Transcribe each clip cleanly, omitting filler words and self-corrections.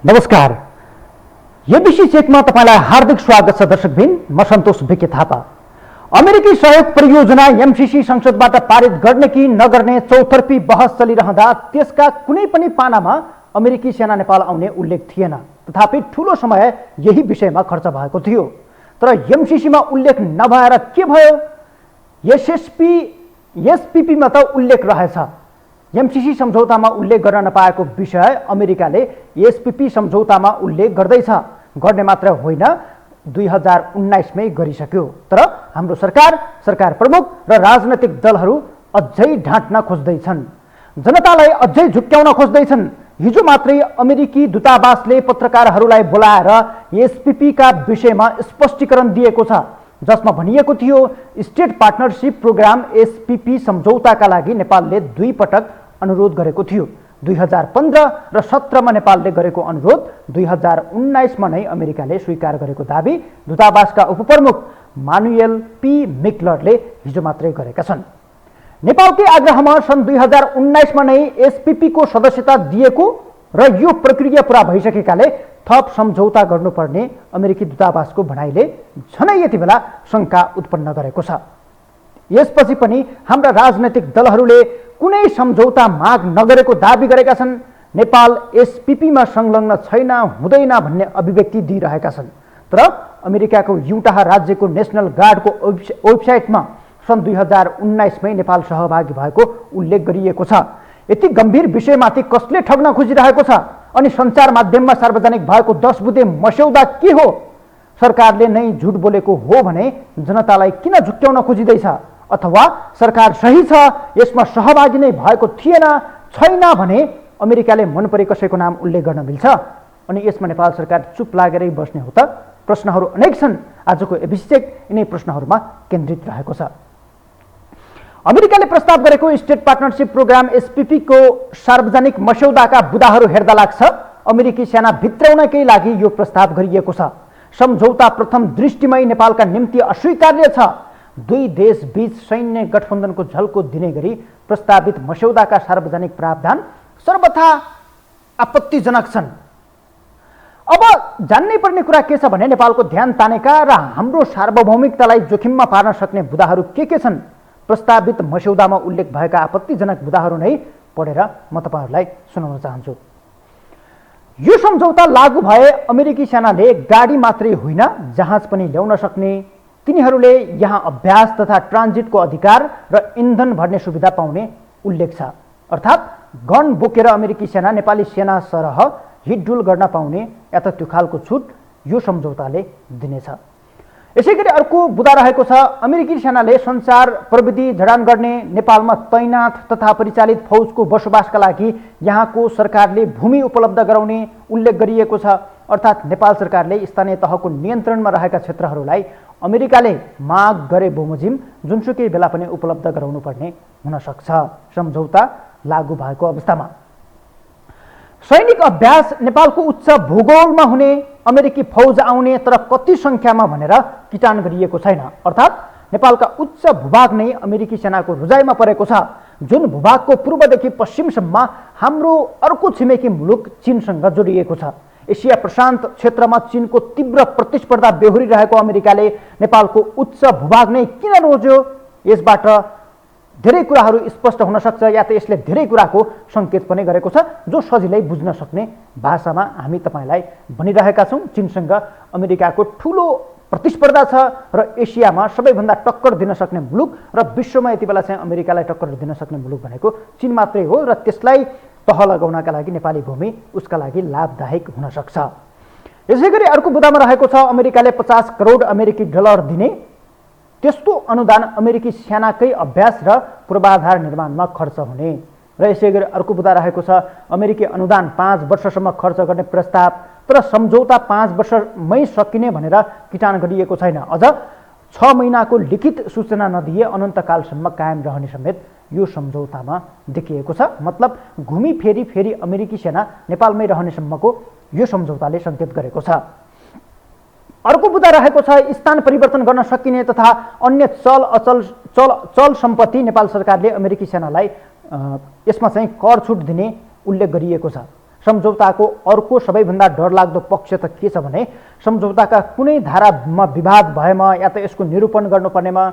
नमस्कार। एबिसी चेकमा तपाईलाई हार्दिक स्वागत छ दर्शकबिन। म सन्तोष विके थापा। अमेरिकी सहयोग परियोजना एमसीसी संसदबाट पारित गर्ने कि नगर्ने चौतर्फी बहस चलिरहँदा त्यसका कुनै पनि पानामा अमेरिकी सेना नेपाल आउने उल्लेख थिएन। तथापि ठूलो समय यही विषयमा खर्च भएको थियो। तर एमसीसीमा उल्लेख नभएर के भयो? एसपीपीमा त उल्लेख रहेछ। एमसीसी सम्झौतामा उल्लेख गर्न नपाएको विषय अमेरिकाले एसपीपी सम्झौतामा उल्लेख गर्दैछ। गर्ने मात्र होइन, 2019 मै गरिसक्यो। तर हाम्रो सरकार प्रमुख र राजनैतिक दलहरू अझै ढाँट्न खोज्दैछन्, जनतालाई अझै झुक्क्याउन खोज्दैछन्। हिजो मात्रै अमेरिकी दूतावासले पत्रकारहरूलाई बोलाएर एसपीपीका विषयमा स्पष्टीकरण दिएको छ, जसमा भनिएको थियो स्टेट पार्टनरशिप प्रोग्राम एसपीपी सम्झौताका लागि नेपालले 2 पटक अनुरोध गरेको थियो। 2015 र 17 मा नेपालले गरेको अनुरोध 2019 मा नै अमेरिकाले स्वीकार गरेको दाबी दूतावासका उपप्रमुख मानुएल पी मिक्लरले हिजो मात्रै गरेका छन्। नेपालकै आग्रहमा सन् 2019 मा नै एसपीपी को सदस्यता दिएको र यो प्रक्रिया पूरा भइसकेकाले थप सम्झौता गर्नुपर्ने अमेरिकी दूतावासको भनाइले झनै यति बेला शंका उत्पन्न गरेको छ। यसपछि पनि हाम्रा राजनैतिक दलहरूले कुनै सम्झौता माग नगरेको दाबी गरेका छन्। नेपाल एसपीपीमा संलग्न छैन, हुँदैन भन्ने अभिव्यक्ति दिइरहेका छन्। तर अमेरिकाको युटाह राज्यको नेशनल गार्डको वेबसाइटमा सन् 2019 मै नेपाल सहभागी भएको उल्लेख गरिएको छ। यति गम्भीर विषयमाथि कसले ठग्न खोजिरहेको छ? अनि सञ्चार माध्यममा सार्वजनिक भएको 10 बुँदे मस्यौदा के हो? सरकारले नै झुट बोलेको हो भने जनतालाई किन झुक्क्याउन खोजिँदैछ? अथवा सरकार सही छ, यसमा सहभागी नै भएको छैन भने अमेरिकाले मन परे कसैको नाम उल्लेख गर्न मिल्छ? अनि यसमा नेपाल सरकार चुप लागेरै बस्ने हो त? प्रश्नहरू अनेक छन्। आजको एबिसी चेक यिनै प्रश्नहरूमा केन्द्रित रहेको छ। अमेरिकाले प्रस्ताव गरेको स्टेट पार्टनरशिप प्रोग्राम एसपीपी को सार्वजनिक मस्यौदाका बुदाहरू हेर्दा लाग्छ अमेरिकी सेना भित्राउनकै लागि यो प्रस्ताव गरिएको छ। सम्झौता प्रथम दृष्टिमै नेपालका निम्ति अस्वीकार्य छ। 2 देश बीच सैन्य गठबन्धनको झल्को दिने गरी प्रस्तावित मस्यौदाका सार्वजनिक प्रावधान सर्वथा आपत्तिजनक छन्। अब जान्नै पर्ने कुरा के छ भने नेपालको ध्यान तानेका र हाम्रो सार्वभौमिकतालाई जोखिममा पार्न सक्ने बुदाहरू के छन्? प्रस्तावित मस्यौदामा उल्लेख भएका आपत्तिजनक बुदाहरू नै पढेर म तपाईहरुलाई सुनाउन चाहन्छु। यो सम्झौता लागू भए अमेरिकी सेनाले गाडी मात्रै होइन, जहाज पनि ल्याउन सक्ने, तिनीहरूले यहाँ अभ्यास तथा ट्रान्जिटको अधिकार र इन्धन भर्ने सुविधा पाउने उल्लेख छ। अर्थात् गन बोकेर अमेरिकी सेना नेपाली सेना सरह हिडडुल गर्न पाउने या त त्यो खालको छुट यो सम्झौताले दिनेछ। यसैगरी अर्को बुदा रहेको छ, अमेरिकी सेनाले सञ्चार प्रविधि जडान गर्ने, नेपालमा तैनाथ तथा परिचालित फौजको बसोबासका लागि यहाँको सरकारले भूमि उपलब्ध गराउने उल्लेख गरिएको छ। अर्थात् नेपाल सरकारले स्थानीय तहको नियन्त्रणमा रहेका क्षेत्रहरूलाई अमेरिकाले माग गरे बमोजिम जुनसुकै बेला पनि उपलब्ध गराउनु पर्ने हुन सक्छ सम्झौता लागू भएको अवस्थामा। सैनिक अभ्यास नेपालको उच्च भूगोलमा हुने, अमेरिकी फौज आउने, तर कति संख्यामा भनेर किटान गरिएको छैन। अर्थात् नेपालका उच्च भूभाग नै अमेरिकी सेनाको रुजाइमा परेको छ, जुन भूभागको पूर्वदेखि पश्चिमसम्म हाम्रो अर्को छिमेकी मुलुक चीनसँग जोडिएको छ। एसिया प्रशान्त क्षेत्रमा चीनको तीव्र प्रतिस्पर्धा बेहोरिरहेको अमेरिकाले नेपालको उच्च भूभाग नै किन रोज्यो? यसबाट धेरै कुराहरू स्पष्ट हुन सक्छ, या त यसले धेरै कुराको संकेत पनि गरेको छ, जो सजिलै बुझ्न सक्ने भाषामा हामी तपाईलाई भनिरहेका छौं। चीनसँग अमेरिकाको ठूलो प्रतिस्पर्धा छ र एसियामा सबैभन्दा टक्कर दिन सक्ने मुलुक र विश्वमा यति बेला चाहिँ अमेरिकालाई टक्कर दिन सक्ने मुलुक भनेको चीन मात्रै हो, र त्यसलाई तह लगाउनका लागि नेपाली भूमि उसका लागि लाभदायक हुन सक्छ। यसैगरी अर्को बुदामा रहेको छ, अमेरिकाले 50 करोड अमेरिकी डलर दिने, त्यस्तो अनुदान अमेरिकी सेनाकै अभ्यास र पूर्वाधार निर्माणमा खर्च हुने। र यसैगरी अर्को बुदा रहेको छ, अमेरिकी अनुदान 5 वर्षसम्म खर्च गर्ने प्रस्ताव, तर सम्झौता 5 वर्षमै सकिने भनेर किटान गरिएको छैन। अझ 6 महिनाको लिखित सूचना नदिए अनन्तकालसम्म कायम रहने समेत यो सम्झौतामा देखिएको छ। मतलब घुमी फेरि अमेरिकी सेना नेपालमै रहनेसम्मको यो सम्झौताले संकेत गरेको छ। अर्को बुदा रहेको छ, स्थान परिवर्तन गर्न सकिने तथा अन्य चल सम्पत्ति नेपाल सरकारले अमेरिकी सेनालाई यसमा चाहिँ कर छुट दिने उल्लेख गरिएको छ। सम्झौताको अर्को सबैभन्दा डरलाग्दो पक्ष त के छ भने सम्झौताका कुनै धारामा विवाद भएमा या त यसको निरूपण गर्नुपर्नेमा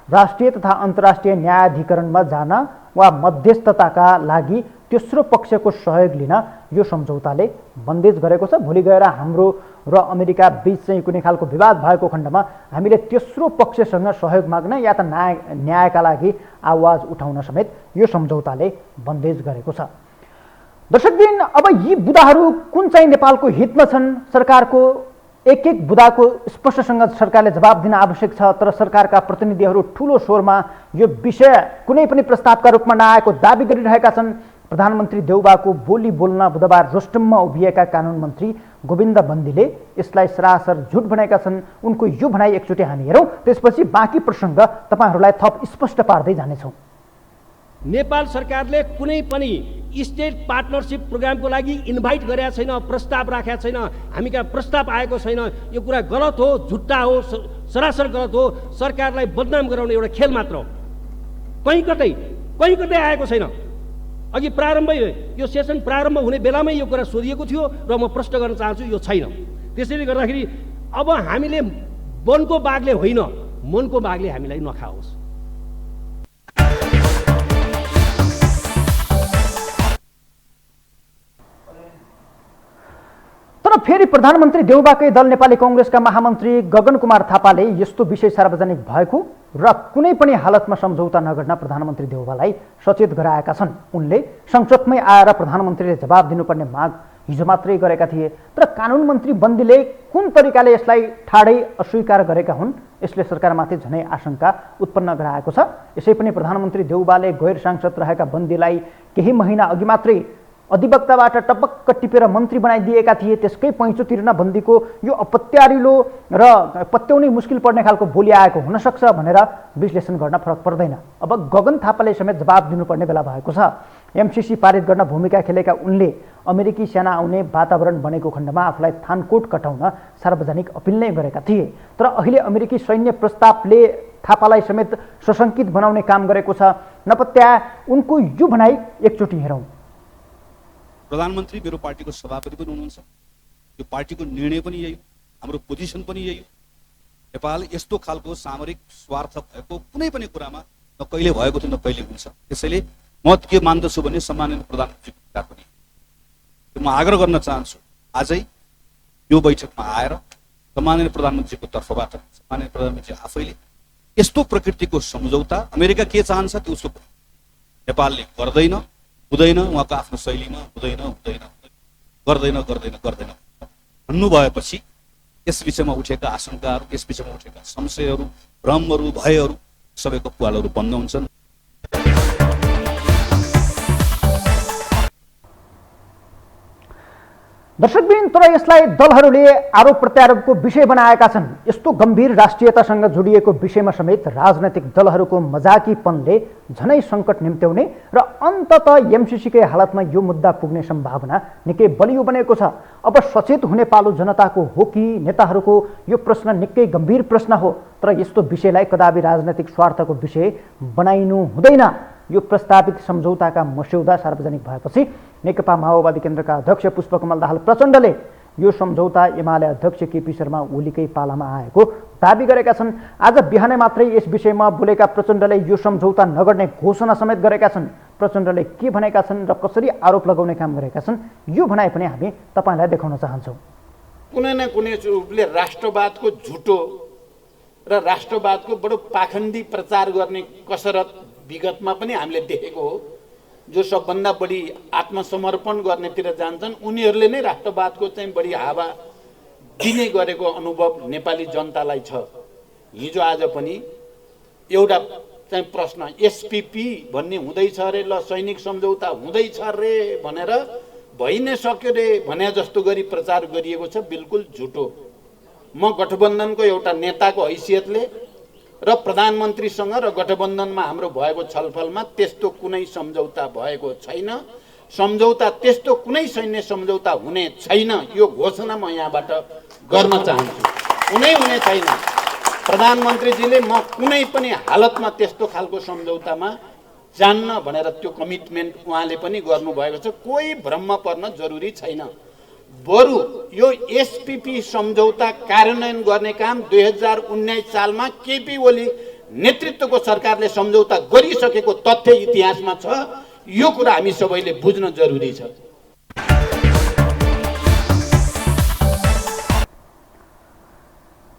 राष्ट्रिय तथा अन्तर्राष्ट्रिय न्यायाधिकरणमा जान वा मध्यस्थताका लागि तेस्रो पक्षको सहयोग लिन यो सम्झौताले बन्देज गरेको छ। भोलि गएर हाम्रो र अमेरिका बीच चाहिँ कुनै खालको विवाद भएको खण्डमा हामीले तेस्रो पक्षसँग सहयोग माग्न या त न्यायका लागि आवाज उठाउन समेत यो सम्झौताले बन्देज गरेको छ। दर्शकबिन, अब यी बुदाहरू कुन चाहिँ नेपालको हितमा छन्, सरकारको एक एक बुदाको स्पष्टसँग सरकारले जवाब दिन आवश्यक छ। तर सरकारका प्रतिनिधिहरू ठुलो स्वरमा यो विषय कुनै पनि प्रस्तावका रूपमा नआएको दाबी गरिरहेका छन्। प्रधानमन्त्री देउबाको बोली बोल्न बुधबार रोस्टममा उभिएका कानुन मन्त्री गोविन्द बन्दीले यसलाई सरासर झुट भनेका छन्। उनको यो भनाइ एकचोटि हामी हेरौँ, त्यसपछि बाँकी प्रसङ्ग तपाईँहरूलाई थप स्पष्ट पार्दै जानेछौँ। नेपाल सरकारले कुनै पनि स्टेट पार्टनरसिप प्रोग्रामको लागि इन्भाइट गरेका छैन, प्रस्ताव राखेका छैन, हामी कहाँ प्रस्ताव आएको छैन। यो कुरा गलत हो, झुट्टा हो, सरासर गलत हो। सरकारलाई बदनाम गराउने एउटा खेल मात्र हो। कहीँ कतै आएको छैन। अघि प्रारम्भ यो सेसन प्रारम्भ हुने बेलामै यो कुरा सोधिएको थियो र म प्रश्न गर्न चाहन्छु, यो छैन। त्यसैले गर्दाखेरि अब हामीले वनको बाघले होइन, मनको बाघले हामीलाई नखाओस्। तर फेरि प्रधानमन्त्री देउबाकै दल नेपाली कांग्रेसका महामन्त्री गगन कुमार थापाले यस्तो विषय सार्वजनिक भएको र कुनै पनि हालतमा सम्झौता नगर्न प्रधानमन्त्री देउबालाई सचेत गराएका छन्। उनले संसदमै आएर प्रधानमन्त्रीले जवाब दिनुपर्ने माग हिजो मात्रै गरेका थिए। तर कानुन मन्त्री बन्दीले कुन तरिकाले यसलाई ठाडै अस्वीकार गरेका हुन्, यसले सरकारमाथि झनै आशंका उत्पन्न गराएको छ। यसै पनि प्रधानमन्त्री देउबाले गैर सांसद रहेका बन्दीलाई केही महिना अघि मात्रै अधिवक्ताबाट टपक्क टिपेर मन्त्री बनाइदिएका थिए। त्यसकै पैँचो तिर्न बन्दीको यो अपत्यारिलो र पत्याउनै मुस्किल पर्ने खालको बोली आएको हुनसक्छ भनेर विश्लेषण गर्न फरक पर्दैन। अब गगन थापाले समेत जवाब दिनुपर्ने बेला भएको छ। एमसीसी पारित गर्न भूमिका खेलेका उनले अमेरिकी सेना आउने वातावरण बनेको खण्डमा आफूलाई थानकोट कटाउन सार्वजनिक अपिल नै गरेका थिए। तर अहिले अमेरिकी सैन्य प्रस्तावले थापालाई समेत सशङ्कित बनाउने काम गरेको छ। नपत्या उनको यो भनाइ एकचोटि हेरौँ। प्रधानमन्त्री मेरो पार्टीको सभापति पनि हुनुहुन्छ। यो पार्टीको निर्णय पनि यही हो, हाम्रो पोजिसन पनि यही हो। नेपाल यस्तो खालको सामरिक स्वार्थ भएको कुनै पनि कुरामा न कहिले भएको थियो, न कहिले हुन्छ। त्यसैले म के मान्दछु भने सम्माननीय प्रधानमन्त्रीको पनि म आग्रह गर्न चाहन्छु, आजै यो बैठकमा आएर सम्माननीय प्रधानमन्त्रीको तर्फबाट सम्माननीय प्रधानमन्त्री आफैले यस्तो प्रकृतिको सम्झौता अमेरिका के चाहन्छ त्यो उसको नेपालले गर्दैन, हुँदैन, उहाँको आफ्नो शैलीमा हुँदैन गर्दैन भन्नुभएपछि यस विषयमा उठेका आशंकाहरू, यस विषयमा उठेका संशयहरू, भ्रमहरू, भयहरू सबैको पुवालहरू बन्द हुन्छन्। दर्शकबिन, तर यसलाई दलहरूले आरोप प्रत्यारोपको विषय बनाएका छन्। यस्तो गम्भीर राष्ट्रियतासँग जोडिएको विषयमा समेत राजनैतिक दलहरूको मजाकीपनले झनै सङ्कट निम्त्याउने र अन्ततः एमसीसीकै हालतमा यो मुद्दा पुग्ने सम्भावना निकै बलियो बनेको छ। अब सचेत हुने पालो जनताको हो कि नेताहरूको, यो प्रश्न निकै गम्भीर प्रश्न हो। तर यस्तो विषयलाई कदापि राजनैतिक स्वार्थको विषय बनाइनु हुँदैन। यो प्रस्तावित सम्झौताका मस्यौदा सार्वजनिक भएपछि नेकपा माओवादी केन्द्रका अध्यक्ष पुष्पकमल दाहाल प्रचण्डले यो सम्झौता एमाले अध्यक्ष केपी शर्मा ओलीकै पालामा आएको दाबी गरेका छन्। आज बिहानै मात्रै यस विषयमा बोलेका प्रचण्डले यो सम्झौता नगर्ने घोषणा समेत गरेका छन्। प्रचण्डले के भनेका छन् र कसरी आरोप लगाउने काम गरेका छन्, यो भनाइ पनि हामी तपाईँलाई देखाउन चाहन्छौँ। कुनै न कुनै रूपले राष्ट्रवादको झुटो र राष्ट्रवादको बडो पाखण्डी प्रचार गर्ने कसरत विगतमा पनि हामीले देखेको हो। जो सबभन्दा बढी आत्मसमर्पण गर्नेतिर जान्छन् उनीहरूले नै राष्ट्रवादको चाहिँ बढी हावा दिने गरेको अनुभव नेपाली जनतालाई छ। हिजो आज पनि एउटा चाहिँ प्रश्न एसपीपी भन्ने हुँदैछ अरे, ल सैनिक सम्झौता हुँदैछ रे भनेर भइ नै सक्यो रे भने जस्तो गरी प्रचार गरिएको छ। बिल्कुल झुटो। म गठबन्धनको एउटा नेताको हैसियतले र प्रधानमन्त्रीसँग र गठबन्धनमा हाम्रो भएको छलफलमा त्यस्तो कुनै सम्झौता भएको छैन। सम्झौता त्यस्तो कुनै सैन्य सम्झौता हुने छैन, यो घोषणा म यहाँबाट गर्न चाहन्छु। हुने छैन। प्रधानमन्त्रीजीले म कुनै पनि हालतमा त्यस्तो खालको सम्झौतामा जान्न भनेर त्यो कमिटमेन्ट उहाँले पनि गर्नुभएको छ। कोही भ्रममा पर्न जरुरी छैन। बरु यो एसपीपी सम्झौता कार्यान्वयन गर्ने काम 2019 सालमा केपी ओली नेतृत्वको सरकारले सम्झौता गरिसकेको तथ्य इतिहासमा छ। यो कुरा हामी सबैले बुझ्न जरुरी छ।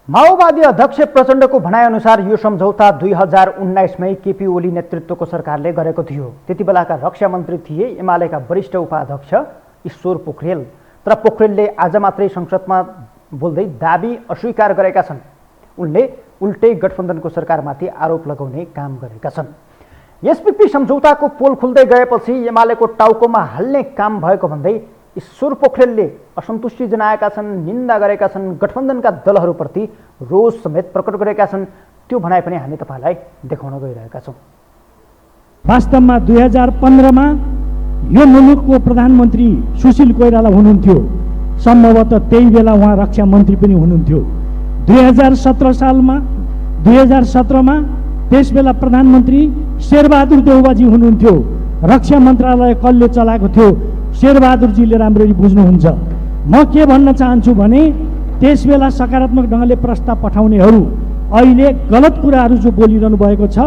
माओवादी अध्यक्ष प्रचण्डको भनाइअनुसार यो सम्झौता 2019मै केपी ओली नेतृत्वको सरकारले गरेको थियो। त्यति बेलाका रक्षा मन्त्री थिए एमालेका वरिष्ठ उपाध्यक्ष ईश्वर पोखरेल। तर पोखरेलले आज मात्रै संसदमा बोल्दै दाबी अस्वीकार गरेका छन्। उनले उल्टै गठबन्धनको सरकारमाथि आरोप लगाउने काम गरेका छन्। एसपीपी सम्झौताको पोल खुल्दै गएपछि एमालेको टाउकोमा हाल्ने काम भएको भन्दै ईश्वर पोखरेलले असन्तुष्टि जनाएका छन्, निन्दा गरेका छन्, गठबन्धनका दलहरूप्रति रोष समेत प्रकट गरेका छन्। त्यो भनाइ पनि हामी तपाईलाई देखाउन गइरहेका छौँ। वास्तवमा 2015मा यो मुलुकको प्रधानमन्त्री सुशील कोइराला हुनुहुन्थ्यो। सम्भवतः त्यही बेला उहाँ रक्षा मन्त्री पनि हुनुहुन्थ्यो। 2017मा त्यसबेला प्रधानमन्त्री शेरबहादुर देउवाजी हुनुहुन्थ्यो। रक्षा मन्त्रालय कसले चलाएको थियो शेरबहादुरजीले राम्ररी बुझ्नुहुन्छ। म के भन्न चाहन्छु भने त्यसबेला सकारात्मक ढङ्गले प्रस्ताव पठाउनेहरू अहिले गलत कुराहरू जो बोलिरहनु भएको छ,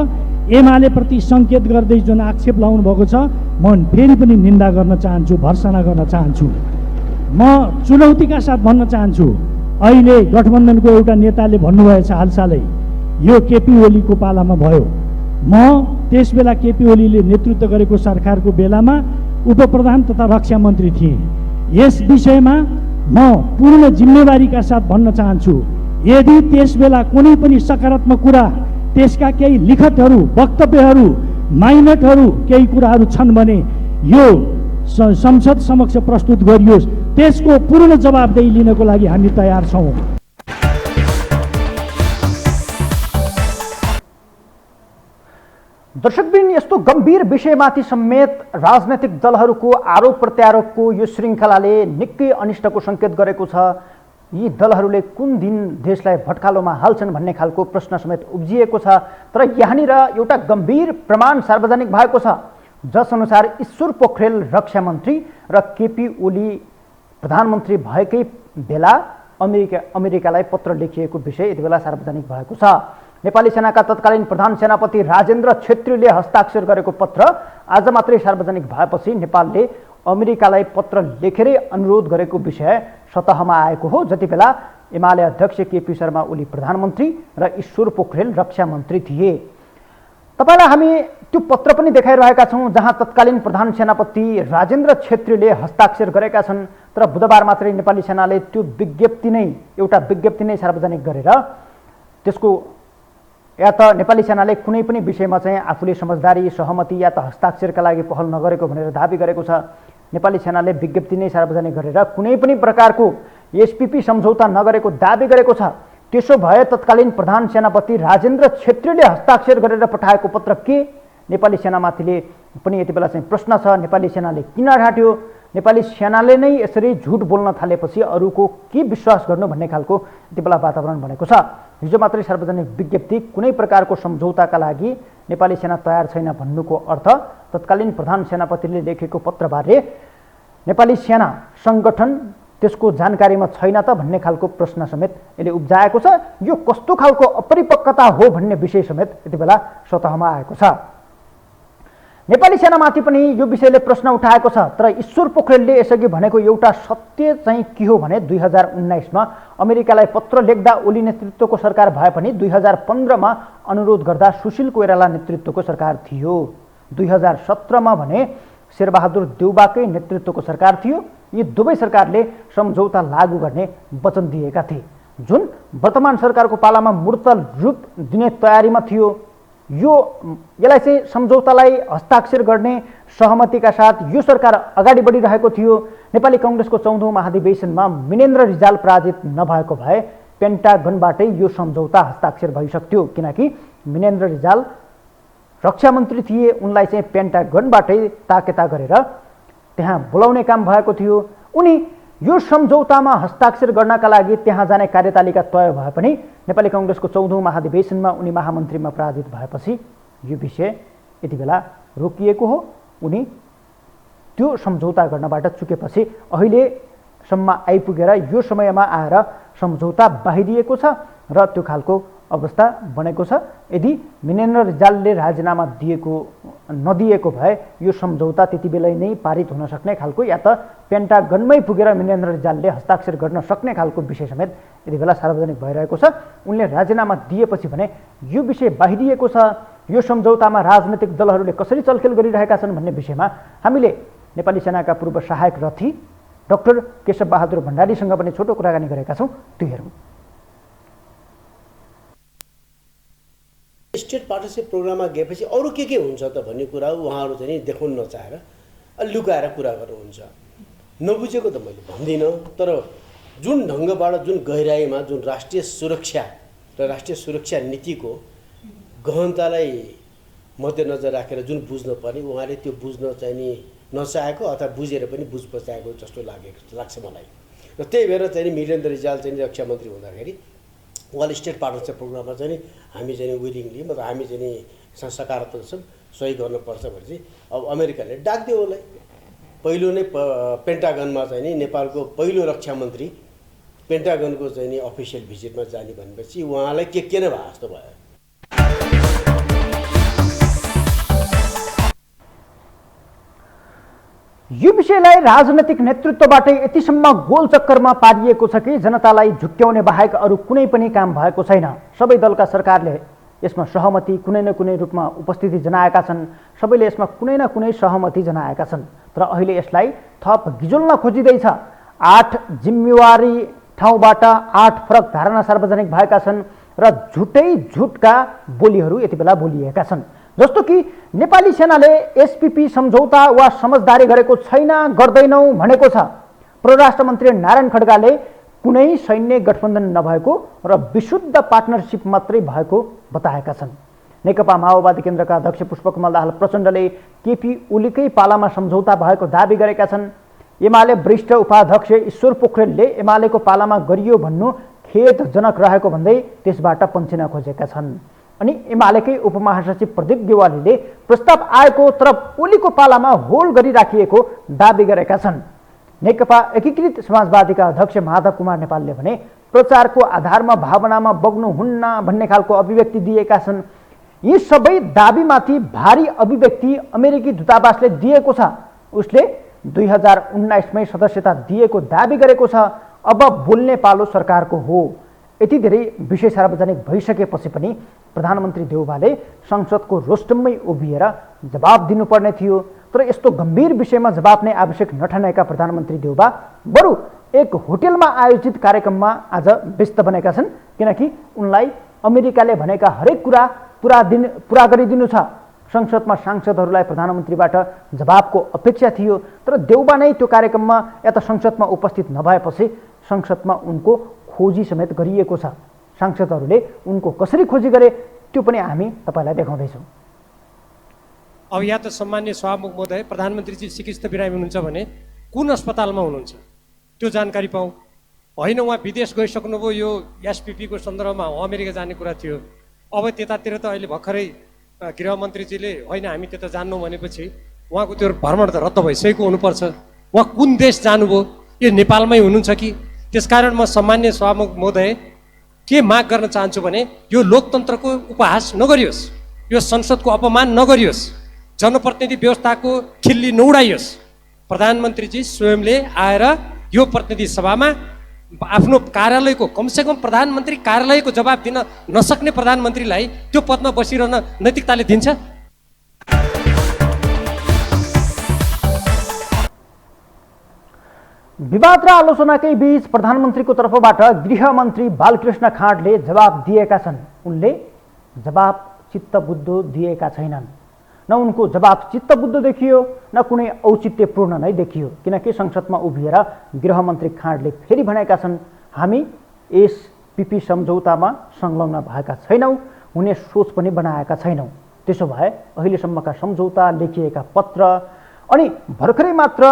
एमाले प्रति सङ्केत गर्दै जुन आक्षेप लाउनु भएको छ, म फेरि पनि निन्दा गर्न चाहन्छु, भर्सना गर्न चाहन्छु। म चुनौतीका साथ भन्न चाहन्छु, अहिले गठबन्धनको एउटा नेताले भन्नुभएछ हालसालै, यो केपी ओलीको पालामा भयो। म त्यसबेला केपी ओलीले नेतृत्व गरेको सरकारको बेलामा उपप्रधान तथा रक्षा मन्त्री थिएँ। यस विषयमा म पूर्ण जिम्मेवारीका साथ भन्न चाहन्छु, यदि त्यसबेला कुनै पनि सकारात्मक कुरा, त्यसका केही लिखतहरू, वक्तव्यहरू, माइनटहरू, केही कुराहरू छन् भने यो संसद समक्ष प्रस्तुत गरियोस्। त्यसको पूर्ण जवाबदेही लिनको लागि हामी तयार छौँ। दर्शकबिन, यस्तो गम्भीर विषयमाथि समेत राजनैतिक दलहरूको आरोप प्रत्यारोपको यो श्रृङ्खलाले निकै अनिष्टको सङ्केत गरेको छ। यी दलहरूले कुन दिन देशलाई भट्कालोमा हाल्छन् भन्ने खालको प्रश्न समेत उब्जिएको छ। तर यहाँनिर एउटा गम्भीर प्रमाण सार्वजनिक भएको छ, जसअनुसार ईश्वर पोखरेल रक्षा मन्त्री र केपी ओली प्रधानमन्त्री भएकै बेला अमेरिकालाई पत्र लेखिएको विषय यति बेला सार्वजनिक भएको छ। नेपाली सेनाका तत्कालीन प्रधान सेनापति राजेन्द्र छेत्रीले हस्ताक्षर गरेको पत्र आज मात्रै सार्वजनिक भएपछि नेपालले अमेरिकालाई पत्र लेखेरै अनुरोध गरेको विषय सतहमा आएको हो। जति बेला एमाले अध्यक्ष केपी शर्मा ओली प्रधानमन्त्री र ईश्वर पोखरेल रक्षा मन्त्री थिए। तपाईलाई हामी त्यो पत्र पनि देखाइरहेका छौँ, जहाँ तत्कालीन प्रधान सेनापति राजेन्द्र छेत्रीले हस्ताक्षर गरेका छन्। तर बुधबार मात्रै नेपाली सेनाले त्यो एउटा विज्ञप्ति नै सार्वजनिक गरेर त्यसको या त नेपाली सेनाले कुनै पनि विषयमा चाहिँ आफूले समझदारी, सहमति या त हस्ताक्षरका लागि पहल नगरेको भनेर दाबी गरेको छ। नेपाली सेनाले विज्ञप्ति नै सार्वजनिक गरेर कुनै पनि प्रकारको एसपीपी सम्झौता नगरेको दाबी गरेको छ। त्यसो भए तत्कालीन प्रधान सेनापति राजेन्द्र छेत्रीले हस्ताक्षर गरेर पठाएको पत्र के? नेपाली सेनामाथिले पनि यति बेला चाहिँ प्रश्न छ, नेपाली सेनाले किन ढाट्यो? नेपाली सेनाले नै यसरी झुट बोल्न थालेपछि अरूको के विश्वास गर्नु भन्ने खालको यति बेला वातावरण बनेको छ। हिजो मात्रै सार्वजनिक विज्ञप्ति कुनै प्रकारको सम्झौताका लागि नेपाली सेना तयार छैन भन्नुको अर्थ तत्कालीन प्रधान सेनापतिले लेखेको पत्रबारे नेपाली सेना सङ्गठन त्यसको जानकारीमा छैन त भन्ने खालको प्रश्न समेत यसले उब्जाएको छ। यो कस्तो खालको अपरिपक्वता हो भन्ने विषय समेत यति बेला सतहमा आएको छ। नेपाली सेनामाथि पनि यो विषयले प्रश्न उठाएको छ। तर ईश्वर पोखरेलले यसअघि भनेको एउटा सत्य चाहिँ के हो भने 2019मा अमेरिकालाई पत्र लेख्दा ओली नेतृत्वको सरकार भए पनि 2015मा अनुरोध गर्दा सुशील कोइराला नेतृत्वको सरकार थियो। 2017मा भने शेरबहादुर देउबाकै नेतृत्वको सरकार थियो। यी दुवै सरकारले सम्झौता लागू गर्ने वचन दिएका थिए, जुन वर्तमान सरकारको पालामा मूर्त रूप दिने तयारीमा थियो। यसलाई चाहिँ सम्झौतालाई हस्ताक्षर गर्ने सहमतिका साथ यो सरकार अगाडि बढिरहेको थियो। नेपाली कङ्ग्रेसको 14औं महाधिवेशनमा मिनेन्द्र रिजाल पराजित नभएको भए पेन्टागनबाटै यो सम्झौता हस्ताक्षर भइसक्थ्यो, किनकि मिनेन्द्र रिजाल रक्षा मन्त्री थिए। उनलाई चाहिँ पेन्टागनबाटै ताकेता गरेर त्यहाँ बोलाउने काम भएको थियो। उनी यो सम्झौतामा हस्ताक्षर गर्नका लागि त्यहाँ जाने कार्यतालिका तय भए पनि नेपाली कङ्ग्रेसको 14औं महाधिवेशनमा उनी महामन्त्रीमा पराजित भएपछि यो विषय यति बेला रोकिएको हो। उनी त्यो सम्झौता गर्नबाट चुकेपछि अहिलेसम्म आइपुगेर यो समयमा आएर सम्झौता बाहिरिएको छ र त्यो खालको अवस्था बनेको छ। यदि मिनेन्द्र रिजालले राजीनामा नदिएको भए यो सम्झौता त्यति बेलै नै पारित हुन सक्ने खालको या त पेन्टागनमै पुगेर मिनेन्द्र रिजालले हस्ताक्षर गर्न सक्ने खालको विषय समेत यति बेला सार्वजनिक भइरहेको छ। उनले राजीनामा दिएपछि भने यो विषय बाहिरिएको छ। यो सम्झौतामा राजनैतिक दलहरूले कसरी चलखेल गरिरहेका छन् भन्ने विषयमा हामीले नेपाली सेनाका पूर्व सहायक रथी डाक्टर केशव बहादुर भण्डारीसँग पनि छोटो कुराकानी गरेका छौँ। त्यो हेरौँ। स्टेट पार्टनरसिप प्रोग्राममा गएपछि अरू के हुन्छ त भन्ने कुरा उहाँहरू चाहिँ देखाउन नचाहेर लुकाएर कुरा गर्नुहुन्छ। नबुझेको त मैले भन्दिनँ, तर जुन ढङ्गबाट जुन गहिराइमा जुन राष्ट्रिय सुरक्षा र राष्ट्रिय सुरक्षा नीतिको गहनतालाई मध्यनजर राखेर जुन बुझ्न पर्ने उहाँले त्यो बुझ्न चाहिँ नि नचाहेको अथवा बुझेर पनि बुझ पचाएको जस्तो लाग्छ मलाई। र त्यही भएर चाहिँ मिलेन्द्र रिजाल चाहिँ रक्षा मन्त्री हुँदाखेरि उहाँले स्टेट पार्टनरसिप प्रोग्राममा चाहिँ हामी चाहिँ विलिङली मतलब हामी चाहिँ सकारात्मक छौँ, सही गर्नुपर्छ भने चाहिँ अब अमेरिकाले डाकिदियो उसलाई। पहिलो नै पेन्टागनमा चाहिँ नि नेपालको पहिलो रक्षा मन्त्री पेन्टागनको चाहिँ नि अफिसियल भिजिटमा जाने भनेपछि उहाँलाई के नै भयो जस्तो भयो। यो विषयलाई राजनैतिक नेतृत्वबाट यतिसम्म गोल चक्करमा पारिएको छ कि जनतालाई झुक्क्याउने बाहेक अरू कुनै पनि काम भएको छैन। सबै दलका सरकारले यसमा सहमति कुनै न कुनै रूपमा उपस्थिति जनाएका छन्। सबैले यसमा कुनै न कुनै सहमति जनाएका छन्। तर अहिले यसलाई थप गिजोल्न खोजिँदैछ। 8 जिम्मेवारी ठाउँबाट 8 फरक धारणा सार्वजनिक भएका छन् र झुटका बोलीहरू यति बेला बोलिएका छन्। जस्तो कि नेपाली सेनाले एसपीपी सम्झौता वा समझदारी गरेको छैन, गर्दैनौ भनेको छ। परराष्ट्र मन्त्री नारायण खड्गाले कुनै सैन्य गठबन्धन नभएको र विशुद्ध पार्टनरसिप मात्रै भएको बताएका छन्। नेकपा माओवादी केन्द्रका अध्यक्ष पुष्पकमल दाहाल प्रचण्डले केपी ओलीकै पालामा सम्झौता भएको दाबी गरेका छन्। एमाले वरिष्ठ उपाध्यक्ष ईश्वर पोखरेलले एमालेको पालामा गरियो भन्नु खेदजनक रहेको भन्दै त्यसबाट पन्छिन खोजेका छन्। अनि एमालेकै उपमहासचिव प्रदीप गेवालीले प्रस्ताव आएको तर ओलीको पालामा होल गरिराखिएको दाबी गरेका छन्। नेकपा एकीकृत समाजवादीका अध्यक्ष माधव कुमार नेपालले भने प्रचारको आधारमा भावनामा बग्नुहुन्न भन्ने खालको अभिव्यक्ति दिएका छन्। यी सबै दाबीमाथि भारी अभिव्यक्ति अमेरिकी दूतावासले दिएको छ। उसले 2019मै सदस्यता दिएको दाबी गरेको छ। अब बोल्ने पालो सरकारको हो। यति धेरै विषय सार्वजनिक भइसकेपछि पनि प्रधानमन्त्री देउवाले संसदको रोस्टममै उभिएर जवाब दिनुपर्ने थियो। तर यस्तो गम्भीर विषयमा जवाब नै आवश्यक नठानेका प्रधानमन्त्री देउवा बरु एक होटेलमा आयोजित कार्यक्रममा आज व्यस्त बनेका छन्, किनकि उनलाई अमेरिकाले भनेका हरेक कुरा पुरा गरिदिनु छ। संसदमा सांसदहरूलाई प्रधानमन्त्रीबाट जवाबको अपेक्षा थियो, तर देउवा नै त्यो कार्यक्रममा या त संसदमा उपस्थित नभएपछि संसदमा उनको खोजी समेत गरिएको छ। सांसदहरूले उनको कसरी खोजी गरे त्यो पनि हामी तपाईँलाई देखाउँदैछौँ। अब या त सम्मान्य सभामुख महोदय प्रधानमन्त्रीजी चिकित्सा बिरामी हुनुहुन्छ भने कुन अस्पतालमा हुनुहुन्छ त्यो जानकारी पाऊँ। होइन उहाँ विदेश गइसक्नुभयो, यो एसपीपीको सन्दर्भमा अमेरिका जाने कुरा थियो। अब त्यतातिर त अहिले भर्खरै गृहमन्त्रीजीले होइन हामी त्यता जान्नौँ भनेपछि उहाँको त्यो भ्रमण त रद्द भइसकेको हुनुपर्छ। उहाँ कुन देश जानुभयो, यो नेपालमै हुनुहुन्छ कि? त्यसकारण म सम्मान्य सभामुख महोदय के माग गर्न चाहन्छु भने यो लोकतन्त्रको उपहास नगरियोस्, यो संसदको अपमान नगरियोस्, जनप्रतिनिधि व्यवस्थाको खिल्ली नउडाइयोस्। प्रधानमन्त्रीजी स्वयंले आएर यो प्रतिनिधि सभामा आफ्नो कार्यालयको कमसेकम प्रधानमन्त्री कार्यालयको जवाब दिन नसक्ने प्रधानमन्त्रीलाई त्यो पदमा बसिरहन नैतिकताले दिन्छ? विवाद र आलोचनाकै बीच प्रधानमन्त्रीको तर्फबाट गृहमन्त्री बालकृष्ण खाँडले जवाब दिएका छन्। उनले जवाब चित्तबुद्ध दिएका छैनन्। न उनको जवाब चित्तबुद्ध देखियो न कुनै औचित्यपूर्ण नै देखियो, किनकि संसदमा उभिएर गृहमन्त्री खाँडले फेरि भनेका छन् हामी एसपीपी सम्झौतामा संलग्न भएका छैनौँ, हुने सोच पनि बनाएका छैनौँ। त्यसो भए अहिलेसम्मका सम्झौता, लेखिएका पत्र अनि भर्खरै मात्र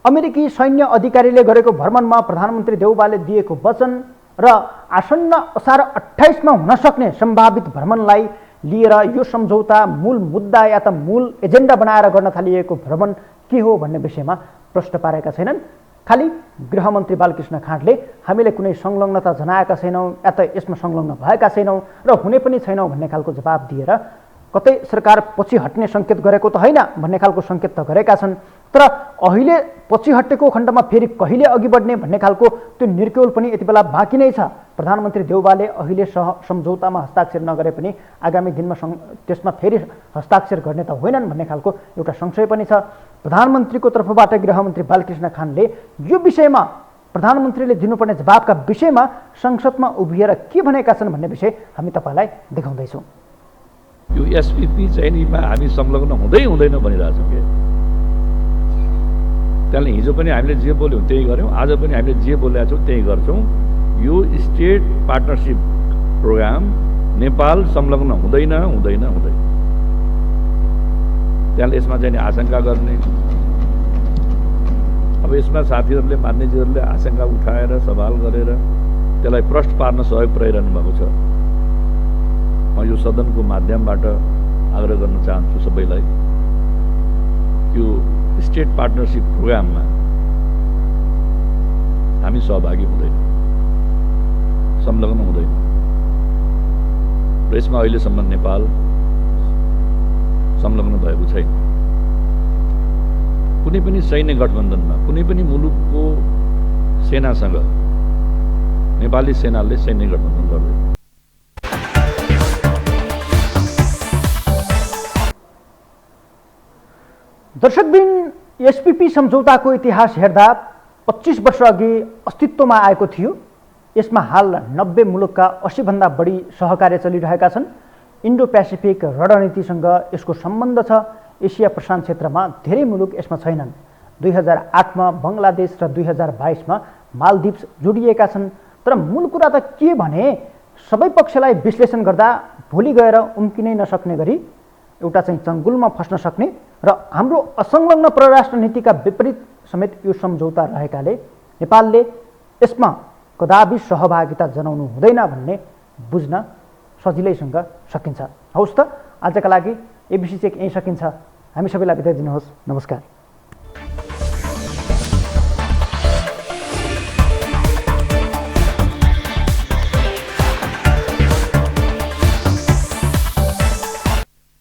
अमेरिकी सैन्य अधिकारीले गरेको भ्रमणमा प्रधानमन्त्री देउवाले दिएको वचन र आसन्न असार 28मा हुन सक्ने सम्भावित भ्रमणलाई लिएर यो सम्झौता मूल मुद्दा या त मूल एजेन्डा बनाएर गर्न थालिएको भ्रमण के हो भन्ने विषयमा प्रश्न पारेका छैनन्। खालि गृहमन्त्री बालकृष्ण खाँडले हामीले कुनै संलग्नता जनाएका छैनौँ या त यसमा संलग्न भएका छैनौँ र हुने पनि छैनौँ भन्ने खालको जवाब दिएर कतै सरकार पछि हट्ने सङ्केत गरेको त होइन भन्ने खालको सङ्केत त गरेका छन्। तर अहिले पछि हटेको खण्डमा फेरि कहिले अघि बढ्ने भन्ने खालको त्यो निर्क्युल पनि यति बेला बाँकी नै छ। प्रधानमन्त्री देउवाले अहिले सम्झौतामा हस्ताक्षर नगरे पनि आगामी दिनमा त्यसमा फेरि हस्ताक्षर गर्ने त होइनन् भन्ने खालको एउटा संशय पनि छ। प्रधानमन्त्रीको तर्फबाट गृहमन्त्री बालकृष्ण खाँडले यो विषयमा प्रधानमन्त्रीले दिनुपर्ने जवाबका विषयमा संसदमा उभिएर के भनेका छन् भन्ने विषय हामी तपाईँलाई देखाउँदैछौँ। यो एसपिपी चाहिँ नि हामी संलग्न हुँदैन भनिरहेछौँ कि त्यसले हिजो पनि हामीले जे बोल्यौँ त्यही गऱ्यौँ, आज पनि हामीले जे बोलेका छौँ त्यही गर्छौँ। यो स्टेट पार्टनरसिप प्रोग्राम नेपाल संलग्न हुँदैन। त्यसले यसमा चाहिँ आशंका गर्ने, अब यसमा साथीहरूले मान्यजीहरूले आशंका उठाएर सवाल गरेर त्यसलाई प्रश्न पार्न सहयोग पुर्याइरहनु भएको छ। म यो सदनको माध्यमबाट आग्रह गर्न चाहन्छु सबैलाई, यो स्टेट पार्टनरसिप प्रोग्राममा हामी सहभागी हुँदैनौँ, संलग्न हुँदैन र यसमा अहिलेसम्म नेपाल संलग्न भएको छैन। कुनै पनि सैन्य गठबन्धनमा कुनै पनि मुलुकको सेनासँग नेपाली सेनाले सैन्य गठबन्धन गर्दैन। दर्शकबिन, एसपिपी सम्झौताको इतिहास हेर्दा 25 वर्ष अघि अस्तित्वमा आएको थियो। यसमा हाल 90 मुलुकका 80 भन्दा बढी सहकार्य चलिरहेका छन्। इन्डो पेसिफिक रणनीतिसँग यसको सम्बन्ध छ। एसिया प्रशान्त क्षेत्रमा धेरै मुलुक यसमा छैनन्। 2008मा बङ्गलादेश र 2022मा मालदिप्स जोडिएका छन्। तर मूल कुरा त के भने सबै पक्षलाई विश्लेषण गर्दा भोलि गएर उम्किनै नसक्ने गरी एउटा चाहिँ चङ्गुलमा फस्न सक्ने र हाम्रो असंलग्न परराष्ट्र नीतिका विपरीत समेत यो सम्झौता रहेकाले नेपालले यसमा कदापि सहभागिता जनाउनु हुँदैन भन्ने बुझ्न सजिलैसँग सकिन्छ। हौस् त, आजका लागि एबिसी चेक यहीँ सकिन्छ। हामी सबैलाई बिदा दिनुहोस्। नमस्कार।